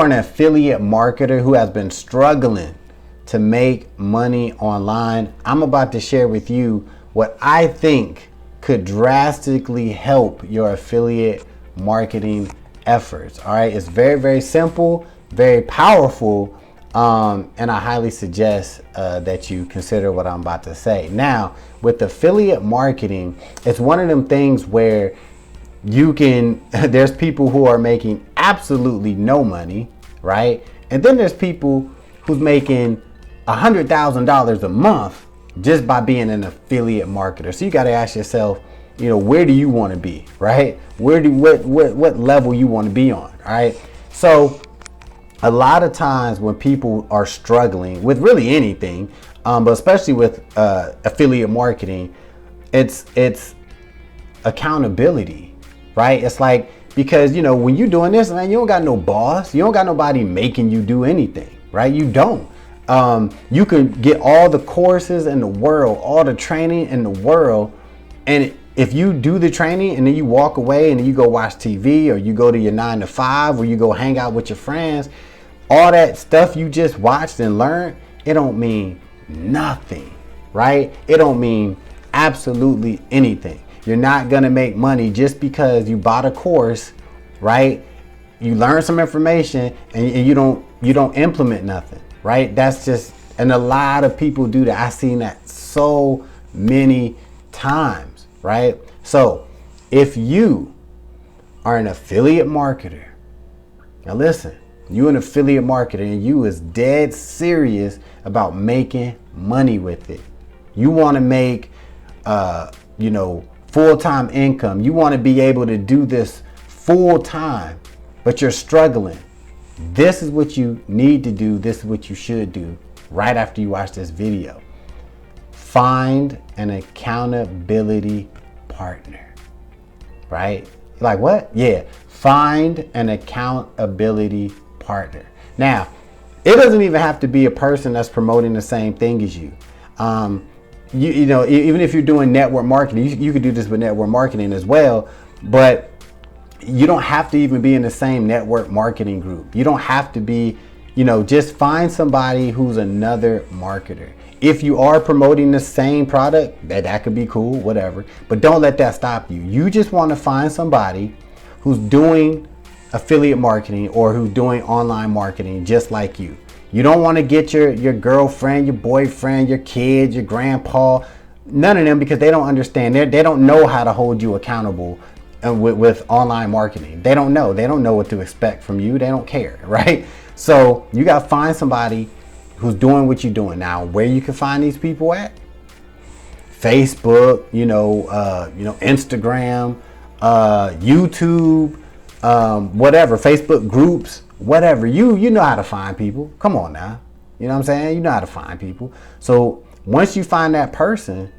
an affiliate marketer who has been struggling to make money online, I'm about to share with you what I think could drastically help your affiliate marketing efforts. All right, it's very, very simple, very powerful, and I highly suggest that you consider what I'm about to say. Now, with affiliate marketing, it's one of them things where you can, there's people who are making absolutely no money, right? And then there's people who's making $100,000 a month just by being an affiliate marketer. So you got to ask yourself, where do you want to be, right? What level you want to be on, all right? So a lot of times when people are struggling with really anything, but especially with affiliate marketing, it's accountability, right? It's like, because when you're doing this, man, you don't got no boss, you don't got nobody making you do anything, right? You don't. You can get all the courses in the world, all the training in the world, and if you do the training and then you walk away and then you go watch TV, or you go to your 9 to 5, or you go hang out with your friends, all that stuff you just watched and learned, it don't mean nothing, right? It don't mean absolutely anything. You're not gonna make money just because you bought a course, right? You learn some information and you don't implement nothing, right? That's just, and a lot of people do that. I've seen that so many times, right? So if you are an affiliate marketer, now listen, you an affiliate marketer and you is dead serious about making money with it. You want to make, full-time income. You want to be able to do this full time, but you're struggling. This is what you need to do. This is what you should do right after you watch this video. Find an accountability partner, right? You're like, what? Yeah, find an accountability partner. Now, it doesn't even have to be a person that's promoting the same thing as you. Even if you're doing network marketing, you could do this with network marketing as well, but you don't have to even be in the same network marketing group. You don't have to be, just find somebody who's another marketer. If you are promoting the same product, that could be cool, whatever, but don't let that stop you. You just want to find somebody who's doing affiliate marketing or who's doing online marketing just like you. You don't want to get your girlfriend, your boyfriend, your kids, your grandpa, none of them, because they don't understand. They don't know how to hold you accountable with online marketing. They don't know. They don't know what to expect from you. They don't care, right? So you got to find somebody who's doing what you're doing. Now, where you can find these people at? Facebook, Instagram, YouTube, whatever, Facebook groups. Whatever, you know how to find people. Come on now. You know what I'm saying? You know how to find people. So once you find that person,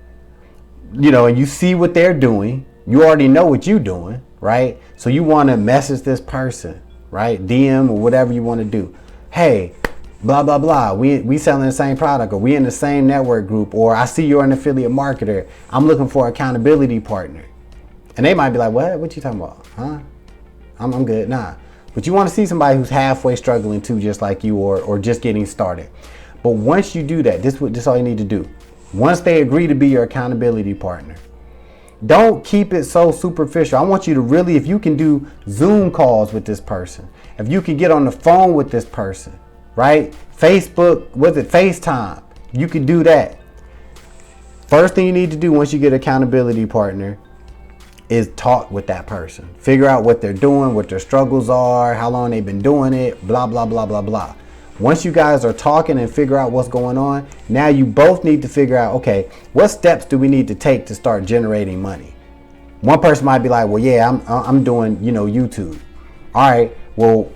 and you see what they're doing, you already know what you're doing, right? So you want to message this person, right? DM or whatever you want to do. Hey, blah, blah, blah. We selling the same product, or we in the same network group, or I see you're an affiliate marketer. I'm looking for an accountability partner. And they might be like, what you talking about? Huh? I'm good. Nah. But you want to see somebody who's halfway struggling too, just like you, or just getting started. But once you do that, this is all you need to do. Once they agree to be your accountability partner, don't keep it so superficial. I want you to really, if you can do Zoom calls with this person, if you can get on the phone with this person, right? Facebook, FaceTime? You can do that. First thing you need to do once you get an accountability partner is talk with that person. Figure out what they're doing, what their struggles are, how long they've been doing it, blah, blah, blah, blah, blah. Once you guys are talking and figure out what's going on, now you both need to figure out, okay, what steps do we need to take to start generating money? One person might be like, well, yeah, I'm doing, YouTube. All right, well,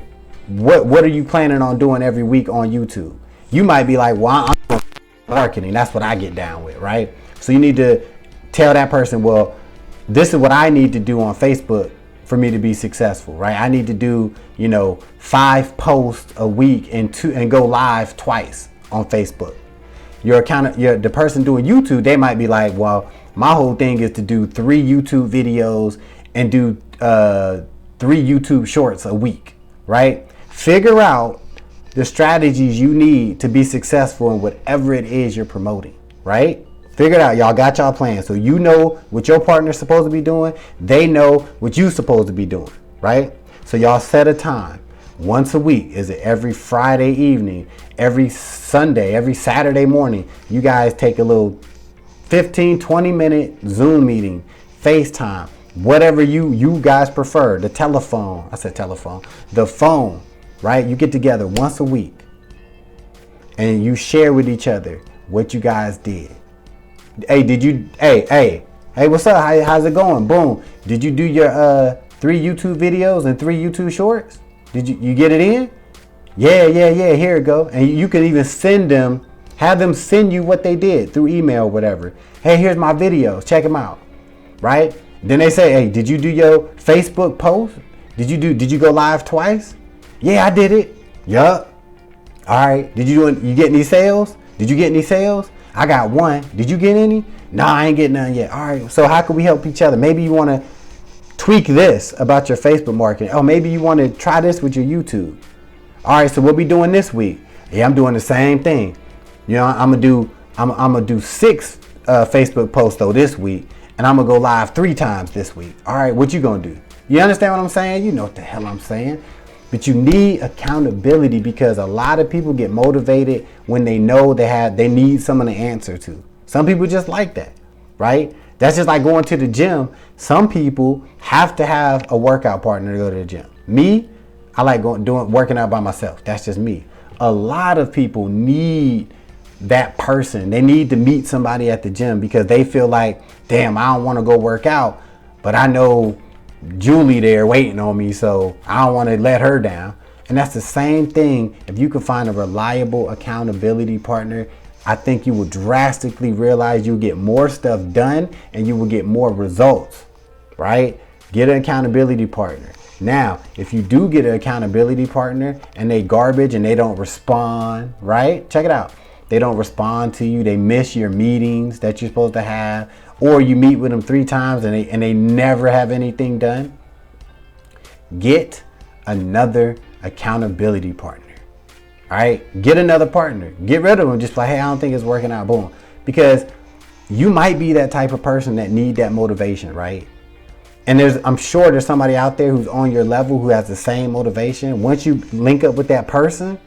what are you planning on doing every week on YouTube? You might be like, well, I'm doing marketing. That's what I get down with, right? So you need to tell that person, well, this is what I need to do on Facebook for me to be successful, right? I need to do, 5 posts a week and go live twice on Facebook. The person doing YouTube, they might be like, well, my whole thing is to do 3 YouTube videos and do 3 YouTube shorts a week, right? Figure out the strategies you need to be successful in whatever it is you're promoting, right? Figure it out. Y'all got y'all plans. So you know what your partner's supposed to be doing. They know what you're supposed to be doing, right? So y'all set a time once a week. Is it every Friday evening, every Sunday, every Saturday morning? You guys take a little 15, 20-minute Zoom meeting, FaceTime, whatever you guys prefer. The telephone. I said telephone. The phone, right? You get together once a week and you share with each other what you guys did. Hey, hey, what's up? How's it going? Boom. Did you do your 3 YouTube videos and 3 YouTube shorts? Did you get it in? Yeah, here it go. And you can even have them send you what they did through email or whatever. Hey, here's my videos. Check them out. Right? Then they say, hey, did you do your Facebook post? Did you go live twice? Yeah, I did it. Yup. All right. You get any sales? Did you get any sales? I got one. Did you get any? No, I ain't getting none yet. All right. So how can we help each other? Maybe you want to tweak this about your Facebook marketing. Oh, maybe you want to try this with your YouTube. All right. So what we doing this week? Yeah, I'm doing the same thing. You know, I'm gonna do 6 Facebook posts though this week, and I'm gonna go live 3 times this week. All right. What you gonna do? You understand what I'm saying? You know what the hell I'm saying. But you need accountability, because a lot of people get motivated when they know they need someone to answer to. Some people just like that, right? That's just like going to the gym. Some people have to have a workout partner to go to the gym. Me, I like working out by myself. That's just me. A lot of people need that person. They need to meet somebody at the gym because they feel like, damn, I don't want to go work out, but I know Julie there waiting on me, so I don't want to let her down. And that's the same thing. If you can find a reliable accountability partner, I think you will drastically realize you'll get more stuff done and you will get more results, right? Get an accountability partner. Now, if you do get an accountability partner and they garbage and they don't respond, right? Check it out. They don't respond to you. They miss your meetings that you're supposed to have, or you meet with them 3 times and they never have anything done. Get another accountability partner. All right, get another partner. Get rid of them. Just like, hey, I don't think it's working out. Boom. Because you might be that type of person that need that motivation, right? And I'm sure there's somebody out there who's on your level who has the same motivation. Once you link up with that person,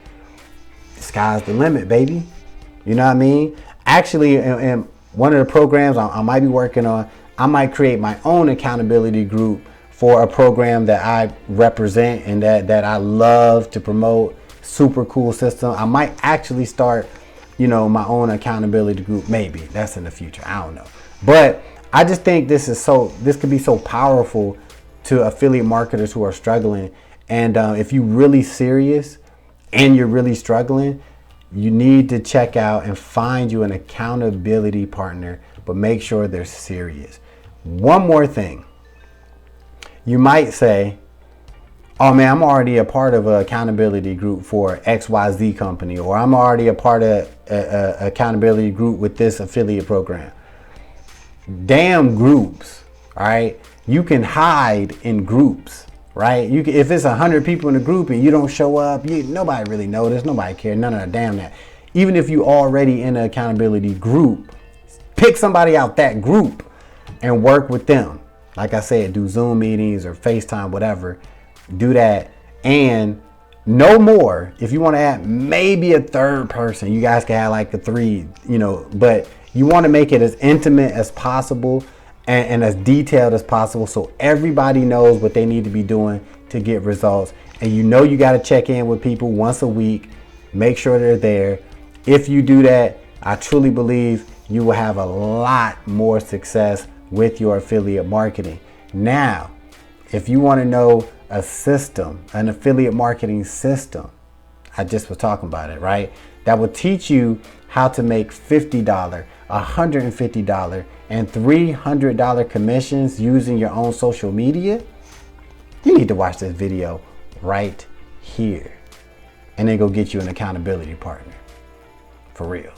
the sky's the limit, baby. You know what I mean? Actually, in one of the programs I might be working on, I might create my own accountability group for a program that I represent and that I love to promote. Super cool system. I might actually start, my own accountability group. Maybe that's in the future. I don't know. But I just think this could be so powerful to affiliate marketers who are struggling. And if you're really serious and you're really struggling, you need to check out and find you an accountability partner, but make sure they're serious. One more thing. You might say, oh man, I'm already a part of an accountability group for XYZ company, or I'm already a part of an accountability group with this affiliate program. Damn groups, all right? You can hide in groups, right? If it's 100 people in a group and you don't show up, nobody really notice, nobody care, none of that, damn that. Even if you already in an accountability group, pick somebody out that group and work with them. Like I said, do Zoom meetings or FaceTime, whatever. Do that. And no more. If you want to add maybe a third person, you guys can have like a 3, but you want to make it as intimate as possible and as detailed as possible, so everybody knows what they need to be doing to get results. And you got to check in with people once a week. Make sure they're there. If you do that, I truly believe you will have a lot more success with your affiliate marketing. Now, if you want to know a system, an affiliate marketing system, I just was talking about it, right? That will teach you how to make $50, $150, and $300 commissions using your own social media. You need to watch this video right here and then go get you an accountability partner. For real.